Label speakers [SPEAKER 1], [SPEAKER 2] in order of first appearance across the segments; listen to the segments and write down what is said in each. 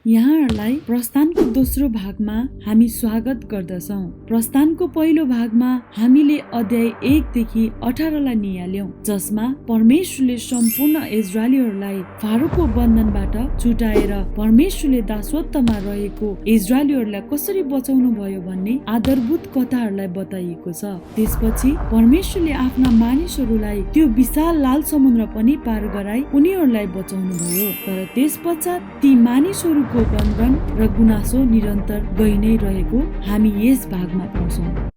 [SPEAKER 1] यहाँहरूलाई प्रस्थानको दोस्रो भागमा हामी स्वागत गर्दछौँ। प्रस्थानको पहिलो भागमा हामीले अध्याय 1 देखि 18 लाई निहाल्यौं, जसमा परमेश्वरले सम्पूर्ण इजरायलीहरूलाई फारोको बन्धनबाट छुटाएर परमेश्वरले दासत्वमा रहेको इजरायलीहरूलाई कसरी बचाउनु भयो भन्ने आधारभूत कथाहरूलाई बताइएको छ। त्यसपछि परमेश्वरले आफ्ना मानिसहरूलाई त्यो विशाल लाल समुद्र पनि पार गराई उनीहरूलाई बचाउनु भयो। तर त्यसपश्चात ती मानिसहरूको बन्धन र गुनासो निरन्तर गइ नै रहेको हामी यस भागमा पाउँछौँ।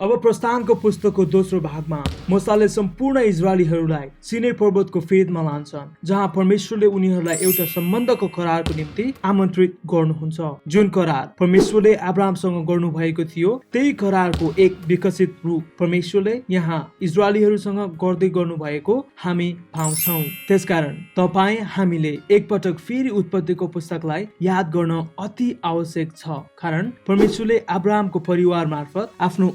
[SPEAKER 2] अब प्रस्थानको पुस्तकको दोस्रो भागमा मूसाले सम्पूर्ण इजरायलीहरूलाई सिनै पर्वतको फेदमा लान्छन्, जहाँ परमेश्वरले उनीहरूलाई एउटा सम्बन्धको करारको निम्ति आमन्त्रित गर्नुहुन्छ। जुन करार परमेश्वरले अब्राहमसँग गर्नुभएको थियो, त्यही करारको एक विकसित रूप परमेश्वरले यहाँ इजरायलीहरूसँग गर्दै गर्नुभएको हामी पाउँछौँ। त्यसकारण तपाईँ हामीले एकपटक फेरि उत्पत्तिको पुस्तकलाई याद गर्न अति आवश्यक छ, कारण परमेश्वरले अब्राहमको परिवार मार्फत आफ्नो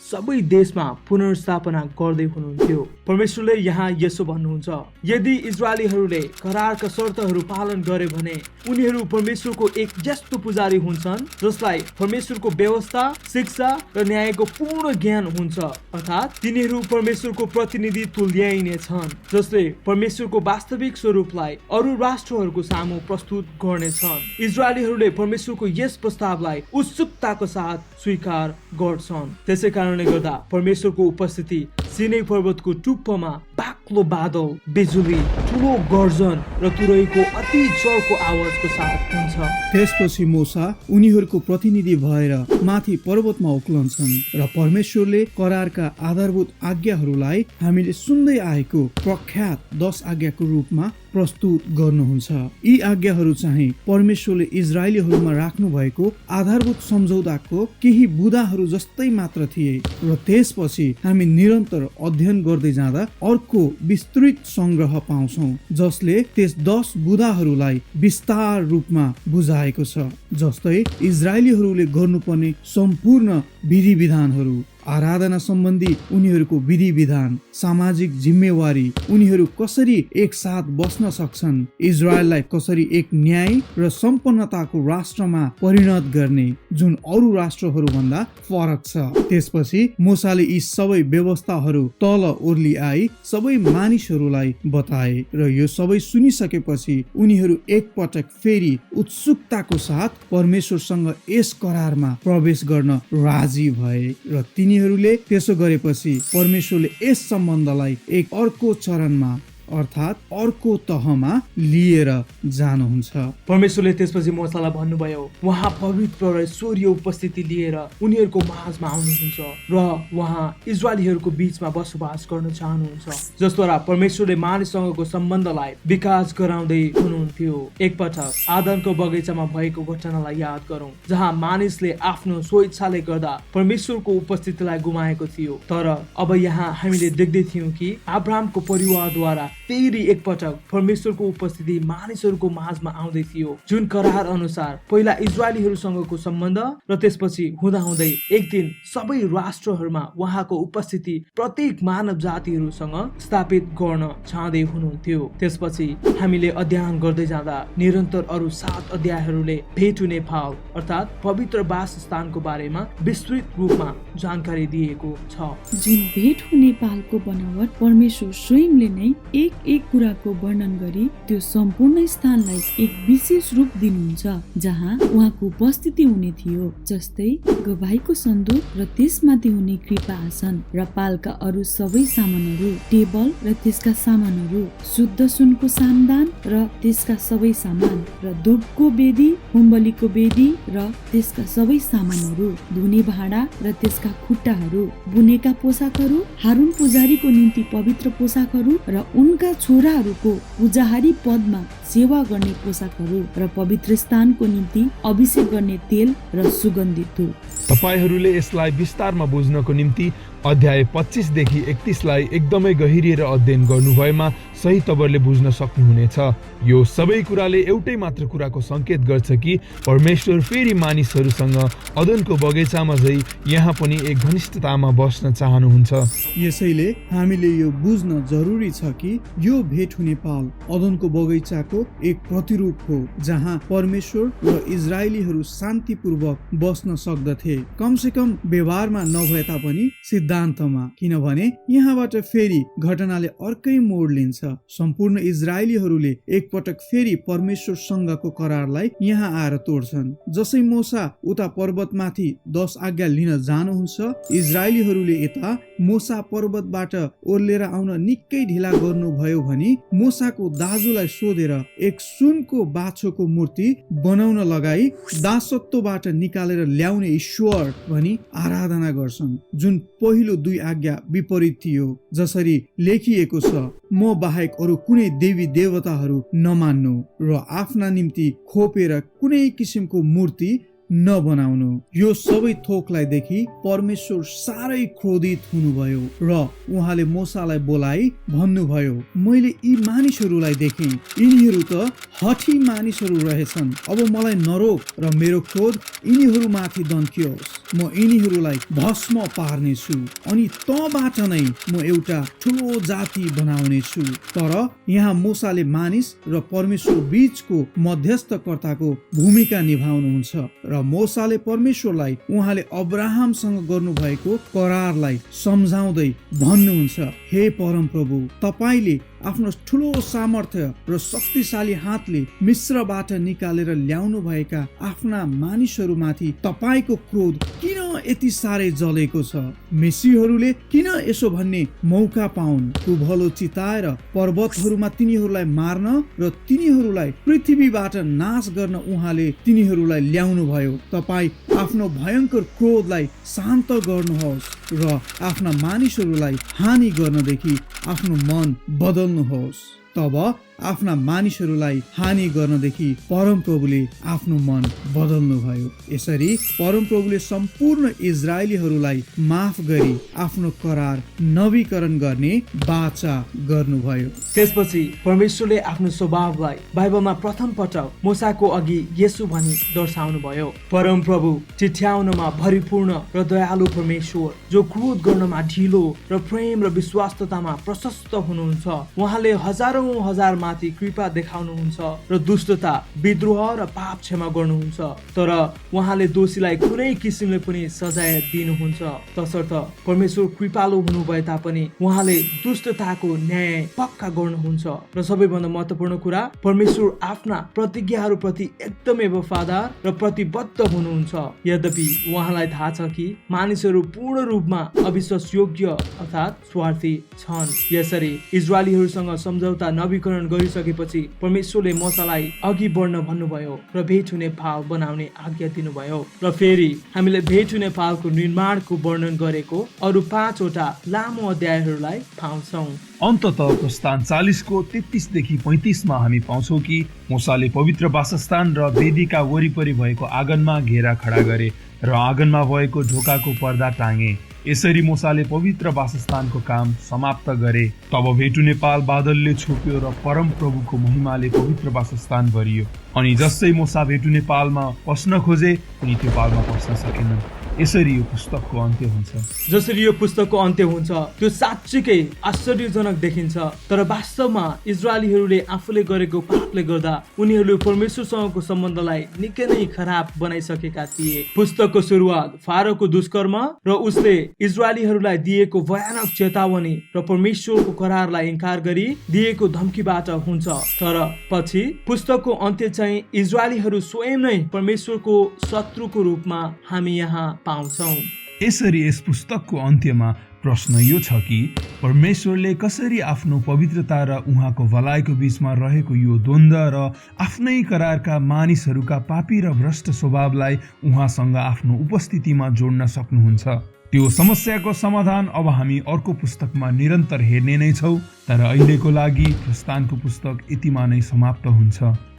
[SPEAKER 2] सबै देशमा पुनर्स्थापना गर्दै हुनुहुन्थ्यो। परमेश्वरले यहाँ यसो भन्नुहुन्छ, यदि इजरायलीहरूले करारका शर्तहरू पालन गरे भने उनीहरू परमेश्वरको एक यस्तो पुजारी हुन्छन् जसलाई परमेश्वरको व्यवस्था, शिक्षा र न्यायको पूर्ण ज्ञान हुन्छ। अर्थात् तिनीहरू परमेश्वरको प्रतिनिधि तुल्याइने छन्, जसले परमेश्वरको वास्तविक स्वरूपलाई अरू राष्ट्रहरूको सामु प्रस्तुत गर्नेछन्। इजरायलीहरूले परमेश्वरको यस प्रस्तावलाई उत्सुकताको साथ स्वीकार गर्छन्। त्यसै कारणले गर्दा परमेश्वरको उपस्थिति सिनै पर्वतको टुप्पोमा बाक्लो बादल, बिजुली, ठुलो गर्जन र तुरैको अति जोरको आवाजको साथ हुन्छ।
[SPEAKER 3] त्यसपछि मूसा उनीहरूको प्रतिनिधि भएर माथि पर्वतमा उक्लन्छन् र परमेश्वरले करारका आधारभूत आज्ञाहरूलाई हामीले सुन्दै आएको प्रख्यात 10 आज्ञाको रूपमा प्रस्तुत गर्नुहुन्छ। यी आज्ञाहरू चाहिँ परमेश्वरले इजरायलीहरूमा राख्नु भएको आधारभूत सम्झौताको केही बुँदाहरू जस्तै मात्र थिए र त्यसपछि हामी निरन्तर अध्ययन गर्दै जाँदा अर्को विस्तृत संग्रह पाउँछौँ, जसले त्यस 10 बुँदाहरूलाई विस्तार रूपमा बुझाएको छ। जस्तै इजरायलीहरूले गर्नुपर्ने सम्पूर्ण विधि विधानहरू, आराधना सम्बन्धी उनीहरूको विधि विधान, सामाजिक जिम्मेवारी, उनीहरू कसरी एकसाथ बस्न सक्छन्, इजरायललाई कसरी एक न्याय र सम्पन्नताको राष्ट्रमा परिणत गर्ने जुन अरू राष्ट्रहरू भन्दा फरक छ। त्यसपछि मूसाले यी सबै व्यवस्थाहरू तल ओर्ली आई सबै मानिसहरूलाई बताए र यो सबै सुनिसकेपछि उनीहरू एकपटक फेरि उत्सुकताको साथ परमेश्वरसँग यस करारमा प्रवेश गर्न राजी भए र तिनीहरूले त्यसो गरेपछि परमेश्वरले यस सम्बन्धलाई एक अर्को चरणमा अर्थात् अर्को तहमा लिएर जानुहुन्छ।
[SPEAKER 2] परमेश्वरले त्यसपछि मूसालाई भन्नुभयो, उहाँ पवित्र र ईश्वरीय उपस्थिति लिएर उनीहरूको माझमा आउनुहुन्छ र उहाँ इजरायलीहरूको बीचमा बसोबास गर्न चाहनुहुन्छ, जसद्वारा परमेश्वरले मानिससँगको सम्बन्धलाई विकास गराउँदै हुनुहुन्थ्यो। एकपटक आदमको बगैँचामा भएको घटनालाई याद गरौँ, जहाँ मानिसले आफ्नो स्वेच्छाले गर्दा परमेश्वरको उपस्थितिलाई गुमाएको थियो। तर अब यहाँ हामीले देख्दै थियौँ कि अब्राहमको परिवारद्वारा फेरि एकपटक परमेश्वरको उपस्थिति मानिसहरूको माझमा आउँदै थियो। जुन करार अनुसार पहिला इजरायलीहरूसँगको सम्बन्ध र त्यसपछि हुँदाहुँदै एक दिन सबै राष्ट्रहरूमा उहाँको उपस्थिति प्रत्येक मानव जातिहरूसँग स्थापित गर्न चाहँदै हुनुहुन्थ्यो। त्यसपछि हामीले अध्ययन गर्दै जाँदा निरन्तर अरू 7 अध्यायहरूले भेट हुने फाल अर्थात् पवित्र वासस्थानको बारेमा विस्तृत रूपमा जानकारी दिएको छ।
[SPEAKER 1] जुन भेट हुने पालको बनावट परमेश्वर स्वयंले नै एक कुराको वर्णन गरी त्यो सम्पूर्ण स्थानलाई एक विशेष रूप दिनुहुन्छ, जहाँ उहाँको उपस्थिति हुने थियो। जस्तै गवाहीको सन्दुक र त्यसमाथि हुने कृपा आसन र पालका अरू सबै सामानहरू, टेबल र त्यसका सामानहरू, शुद्ध सुनको सामदान र त्यसका सबै सामान र धूपको वेदी, होमबलिको वेदी र त्यसका सबै सामानहरू, धुने भाँडा र त्यसका खुट्टाहरू, बुनेका पोसाकहरू, हारून पुजारीको निम्ति पवित्र पोसाकहरू र उनका छोराहरूको पुजाहारी पदमा सेवा गर्ने पोसाकहरू र पवित्र स्थानको निम्ति अभिषेक गर्ने तेल र सुगन्धित धूप।
[SPEAKER 4] तपाईहरूले यसलाई विस्तारमा बुझ्नको निम्ति अध्याय 25 देखि 31 लाई एकदमै गहिरिएर अध्ययन गर्नुभएमा सही तवरले बुझ्न सक्नुहुनेछ। यो सबै कुराले एउटै मात्र कुराको संकेत गर्छ कि परमेश्वर फेरि मानिसहरूसँग अदनको बगैँचामा झै यहाँ पनि एक घनिष्ठतामा बस्न चाहनुहुन्छ।
[SPEAKER 3] यसैले हामीले यो बुझ्न जरुरी छ कि यो भेट हुने पाल अदनको बगैँचाको एक प्रतिरूप हो, जहाँ परमेश्वर र इजरायलीहरू शान्तिपूर्वक बस्न सक्दथे, कमसे कम व्यवहारमा नभए तापनि सिद्धान्तमा। किनभने यहाँबाट फेरि घटनाले अर्कै मोड लिन्छ। सम्पूर्ण इजरायलीहरूले एकपटक फेरि परमेश्वरसँगको करारलाई यहाँ आएर तोड्छन्। जसै मोसा उता पर्वतमाथि 10 आज्ञा लिन जानुहुन्छ, इजरायलीहरूले यता मोसा पर्वतबाट ओर्लेर आउन निकै ढिला गर्नुभयो भनी मोसाको दाजुलाई सोधेर एक सुनको बाछोको मूर्ति बनाउन लगाई दासत्वबाट निकालेर ल्याउने ईश्वर भनी आराधना गर्छन्, जुन पहिलो 2 आज्ञा विपरीत थियो। जसरी लेखिएको छ, म बाहेक अरू कुनै देवी देवताहरू नमान्नु र आफ्ना निम्ति खोपेर कुनै किसिमको मूर्ति नबनाउनु। यो सबै थोकलाई देखि परमेश्वर साह्रै क्रोधित हुनुभयो र उहाँले मोसालाई बोलाई भन्नुभयो, मैले यी मानिसहरूलाई देखेँ, यिनीहरू त हठी मानिसहरू रहेछन्। अब मलाई नरोक र मेरो क्रोध यिनीहरूमाथि दन्कियोस्। म यिनीहरूलाई भस्म पार्नेछु अनि तँबाट नै म एउटा ठुलो जाति बनाउनेछु। तर यहाँ मोसाले मानिस र परमेश्वर बीचको मध्यस्थकर्ताको भूमिका निभाउनुहुन्छ र मोसाले परमेश्वरलाई उहाँले अब्राहमसँग गर्नुभएको करारलाई सम्झाउँदै भन्नुहुन्छ, हे परमप्रभु, तपाईले आफ्नो ठुलो सामर्थ्य र शक्तिशाली हातले मिस्रबाट निकालेर ल्याउनु भएका आफ्ना मानिसहरूमाथि तपाईको क्रोध किन यति साह्रै जलेको छ? मेसीहरूले किन यसो भन्ने मौका पाउन्? कुभलो चिताएर पर्वतहरूमा तिनीहरूलाई मार्न र तिनीहरूलाई पृथ्वीबाट नाश गर्न उहाँले तिनीहरूलाई ल्याउनु भयो। तपाई आफ्नो भयंकर क्रोधलाई शान्त गर्नुहोस् र आफ्ना मानिसहरूलाई हानि गर्नदेखि आफ्नो मन बदल्नुहोस्। तब आफ्ना मानिसहरूलाई हानि गर्नदेखि परमप्रभुले आफ्नो मन बदल्नु भयो। यसरी परमप्रभुले सम्पूर्ण इजरायलीहरूलाई माफ गरी आफ्नो करार नवीकरण गर्ने वाचा गर्नुभयो।
[SPEAKER 2] त्यसपछि परमेश्वरले आफ्नो स्वभावलाई बाइबलमा प्रथम पटक मोसाको अघि येशू भनी दर्शाउनु भयो। परमप्रभु चिठ्याउनमा भरिपूर्ण र दयालु परमेश्वर, जो क्रोध गर्नमा ढिलो र प्रेम र विश्वासतामा प्रशस्त हुनुहुन्छ। उहाँले हजारौं हजार माथि कृपा देखाउनुहुन्छ र दुष्टता, विद्रोह र पाप क्षमा गर्नुहुन्छ। तर उहाँले दोषीलाई कुनै किसिमले पनि सजाय दिनुहुन्छ। तसर्थ परमेश्वर कृपालु हुनु भए तापनि उहाँले दुष्टताको न्याय पक्का गर्नुहुन्छ। र सबैभन्दा महत्त्वपूर्ण कुरा, परमेश्वर आफ्ना प्रतिज्ञाहरू प्रति एकदमै वफादार र प्रतिबद्ध हुनुहुन्छ। यद्यपि उहाँलाई थाहा छ कि मानिसहरू पूर्ण रूपमा अविश्वास योग्य अर्थात् स्वार्थी छन्। यसरी इजरायलीहरूसँग सम्झौता नवीकरण गरिसकेपछि परमेश्वरले मोसालाई अघि बढ्न भन्नुभयो र भेट हुने पाल बनाउने आज्ञा दिनुभयो। र फेरि हामीले भेट हुने पालको निर्माणको वर्णन गरेको अरू 5 वटा लामो अध्यायहरूलाई पाउँछौँ।
[SPEAKER 4] अन्ततः प्रस्थान 40 को 33 देखि 35 मा हामी पाउँछौँ कि मोसाले पवित्र वासस्थान र वेदीका वरिपरि भएको आँगनमा घेरा खडा गरे र आँगनमा भएको ढोकाको पर्दा टाँगे। यसरी मोसाले पवित्र वासस्थानको काम समाप्त गरे। तब भेटुने पाल बादलले छोप्यो र परम प्रभुको महिमाले पवित्र वासस्थान भरियो। अनि जसै मोसा भेटुने पालमा पस्न खोजे उनी त्यो पालमा पस्न सकेनन्। यसरी यो पुस्तकको अन्त्य हुन्छ।
[SPEAKER 2] जसरी यो पुस्तकको अन्त्य हुन्छ त्यो साँच्चीकै आश्चर्यजनक देखिन्छ। तर वास्तवमा इजरायलीहरूले आफूले गरेको पापले गर्दा उनीहरूले परमेश्वरसँगको सम्बन्धलाई निकै नै खराब बनाइसकेका थिए। पुस्तकको सुरुवात फारोको दुष्कर्म र उसले इजरायलीहरूलाई दिएको भयानक चेतावनी र परमेश्वरको करारलाई इन्कार गरी दिएको धम्कीबाट हुन्छ। तर पछि पुस्तकको अन्त्य चाहिँ इजरायलीहरू स्वयं नै परमेश्वरको शत्रुको रूपमा हामी यहाँ पाउँछौँ।
[SPEAKER 4] यसरी यस पुस्तकको अन्त्यमा प्रश्न यो छ कि परमेश्वरले कसरी आफ्नो पवित्रता र उहाँको भलाइको बीचमा रहेको यो द्वन्द्व र आफ्नै करारका मानिसहरूका पापी र भ्रष्ट स्वभावलाई उहाँसँग आफ्नो उपस्थितिमा जोड्न सक्नुहुन्छ। त्यो समस्याको समाधान अब हामी अर्को पुस्तकमा निरन्तर हेर्ने नै छौँ। तर अहिलेको लागि प्रस्थानको पुस्तक यतिमा नै समाप्त हुन्छ।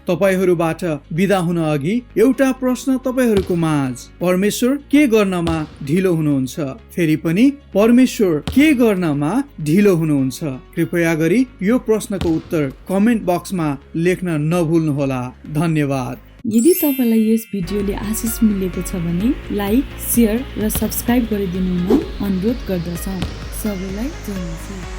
[SPEAKER 3] तपाईहरूबाट बिदा हुन अघि एउटा प्रश्न तपाईहरूको माझ, परमेश्वर के गर्नमा ढिलो हुनुहुन्छ? फेरि पनि परमेश्वर के गर्नमा ढिलो हुनुहुन्छ? कृपया गरी यो प्रश्नको उत्तर कमेन्ट बक्समा लेख्न नभुल्नुहोला। धन्यवाद।
[SPEAKER 1] यदि तपाईलाई यस भिडियोले आशिष मिलेको छ भने लाइक, शेयर र सब्स्क्राइब गरिदिनु हुन अनुरोध गर्दछौँ। सबैलाई जय मसीह।